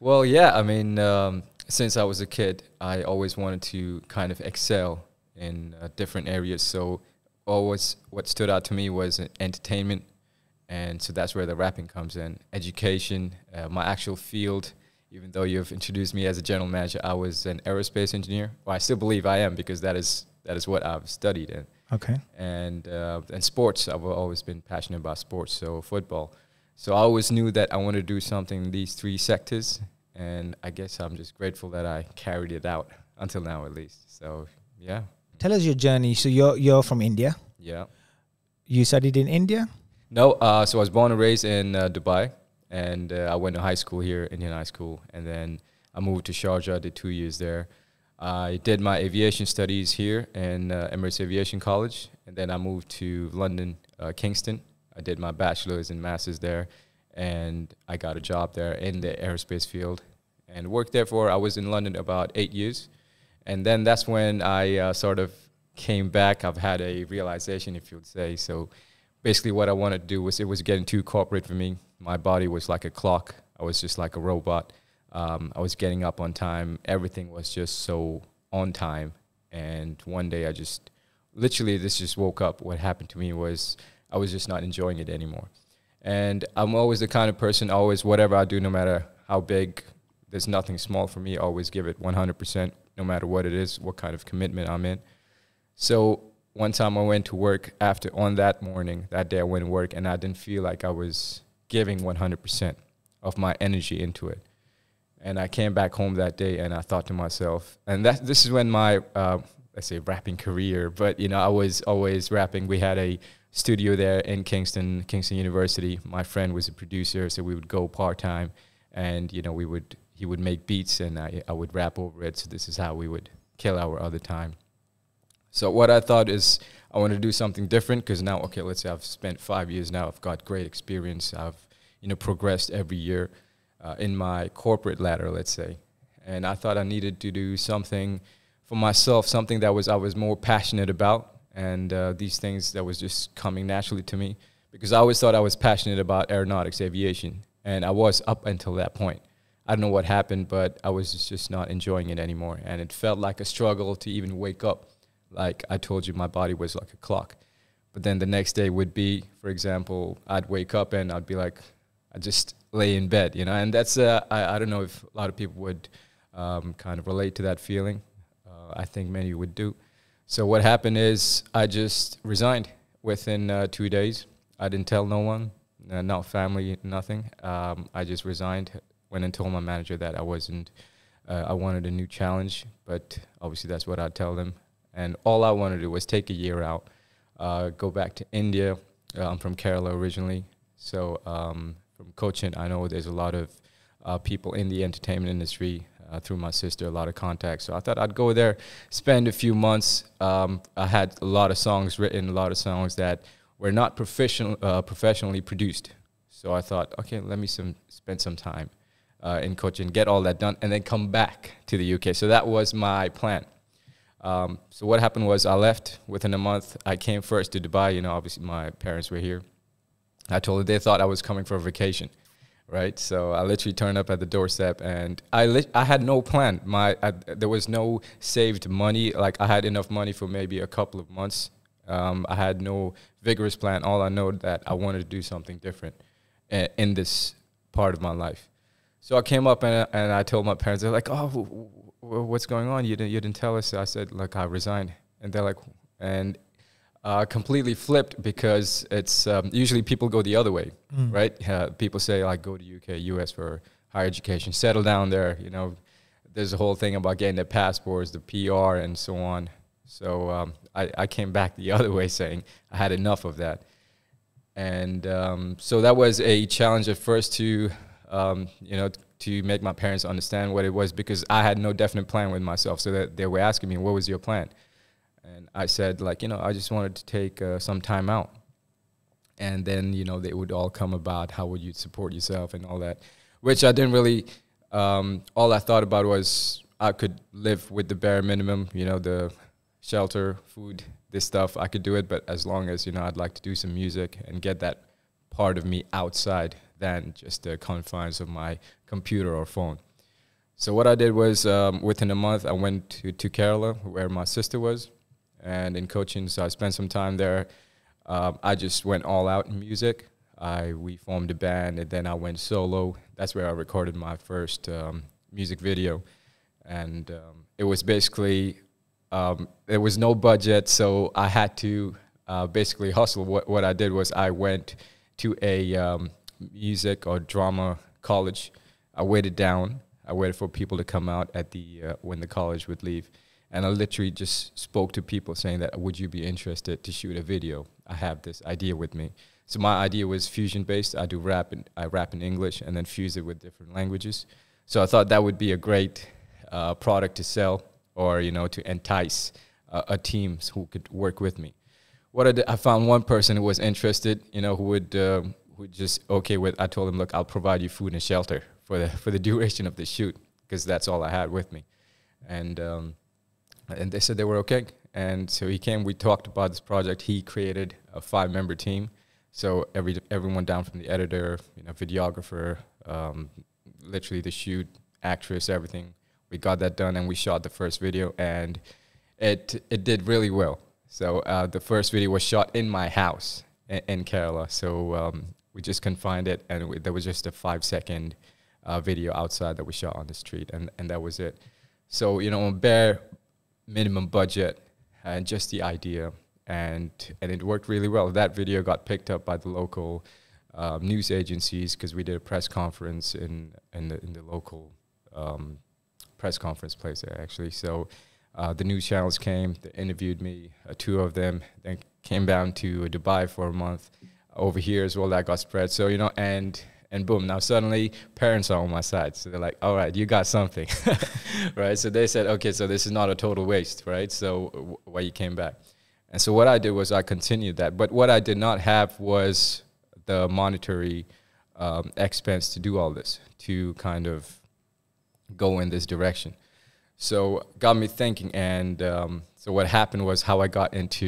Well, yeah, I mean, since I was a kid, I always wanted to kind of excel in different areas. So always what stood out to me was entertainment. And so that's where the rapping comes in. Education, my actual field, even though you've introduced me as a general manager, I was an aerospace engineer. Well, I still believe I am because that is what I've studied in. Okay. And sports, I've always been passionate about sports, so football. So I always knew that I wanted to do something in these three sectors, and I guess I'm just grateful that I carried it out until now, at least. So yeah. Tell us your journey. So you're from India. Yeah. You studied in India? No, so I was born and raised in Dubai, and I went to high school here, Indian high school, and then I moved to Sharjah, did 2 years there. I did my aviation studies here in Emirates Aviation College, and then I moved to London, Kingston. I did my bachelor's and master's there, and I got a job there in the aerospace field and worked there I was in London about 8 years. And then that's when I sort of came back. I've had a realization, if you would say. So basically what I wanted to do was, it was getting too corporate for me. My body was like a clock. I was just like a robot. I was getting up on time. Everything was just so on time. And one day literally this just woke up. What happened to me was I was just not enjoying it anymore. And I'm always the kind of person, always whatever I do, no matter how big, there's nothing small for me, always give it 100%, no matter what it is, what kind of commitment I'm in. So one time I went to work on that morning, that day I went to work, and I didn't feel like I was giving 100% of my energy into it. And I came back home that day and I thought to myself, and this is when my, let's say, rapping career, but, I was always rapping. We had a studio there in Kingston University. My friend was a producer, so we would go part-time, and, he would make beats and I would rap over it. So this is how we would kill our other time. So what I thought is I want to do something different, because now, okay, let's say I've spent 5 years now. I've got great experience. I've, progressed every year in my corporate ladder, let's say. And I thought I needed to do something for myself, something that I was more passionate about, and these things that was just coming naturally to me, because I always thought I was passionate about aeronautics, aviation, and I was up until that point. I don't know what happened, but I was just not enjoying it anymore, and it felt like a struggle to even wake up. Like I told you, my body was like a clock. But then the next day would be, for example, I'd wake up and I'd be like, I'd just lay in bed, and that's, I don't know if a lot of people would kind of relate to that feeling. I think many would do. So what happened is I just resigned within 2 days. I didn't tell no one, not family, nothing. I just resigned, went and told my manager that I wanted a new challenge, but obviously that's what I'd tell them. And all I wanted to do was take a year out, go back to India. I'm from Kerala originally. So from Cochin, I know there's a lot of people in the entertainment industry through my sister, a lot of contacts. So I thought I'd go there, spend a few months. I had a lot of songs written, a lot of songs that were not professionally produced. So I thought, okay, let me spend some time in Cochin, get all that done, and then come back to the UK. So that was my plan. So what happened was I left within a month. I came first to Dubai. Obviously my parents were here. I told them, they thought I was coming for a vacation, right? So I literally turned up at the doorstep, and I had no plan. There was no saved money. Like I had enough money for maybe a couple of months. I had no vigorous plan. All I know that I wanted to do something different in this part of my life. So I came up and I told my parents. They're like, "Oh, what's going on? You didn't tell us." I said, "Look, I resigned." And they're like, and completely flipped, because it's usually people go the other way, right? People say like, go to UK, US for higher education, settle down there. There's a whole thing about getting the passports, the PR, and so on. So I came back the other way, saying I had enough of that. And so that was a challenge at first to make my parents understand what it was, because I had no definite plan with myself. So that they were asking me, what was your plan? And I said, I just wanted to take some time out. And then, they would all come about, how would you support yourself and all that, which I didn't really, all I thought about was I could live with the bare minimum, the shelter, food, this stuff, I could do it. But as long as, I'd like to do some music and get that part of me outside than just the confines of my computer or phone. So what I did was, within a month, I went to Kerala, where my sister was, and in coaching. So I spent some time there. I just went all out in music. We formed a band, and then I went solo. That's where I recorded my first music video, and it was basically there was no budget, so I had to basically hustle. What I did was I went to a music or drama college. I waited down. I waited for people to come out at the when the college would leave, and I literally just spoke to people saying that, would you be interested to shoot a video? I have this idea with me. So my idea was fusion based. I rap in English and then fuse it with different languages. So I thought that would be a great product to sell, or to entice a teams who could work with me. What I did, I found one person who was interested, who would just okay with. I told him, look, I'll provide you food and shelter for the duration of the shoot, because that's all I had with me, and they said they were okay. And so he came. We talked about this project. He created a 5-member team. So everyone down from the editor, videographer, literally the shoot, actress, everything. We got that done, and we shot the first video, and it did really well. So the first video was shot in my house in Kerala. So we just confined it, and there was just a 5-second video outside that we shot on the street, and that was it. So on bare minimum budget and just the idea. And it worked really well. That video got picked up by the local news agencies, because we did a press conference in the local press conference place there, actually. So the news channels came, they interviewed me, 2 of them, then came down to Dubai for a month. Over here as well, that got spread. So and boom, now suddenly parents are on my side. So they're like, all right, you got something, right? So they said, okay, so this is not a total waste, right? So why you came back? And so what I did was I continued that. But what I did not have was the monetary expense to do all this, to kind of go in this direction. So got me thinking. And so what happened was how I got into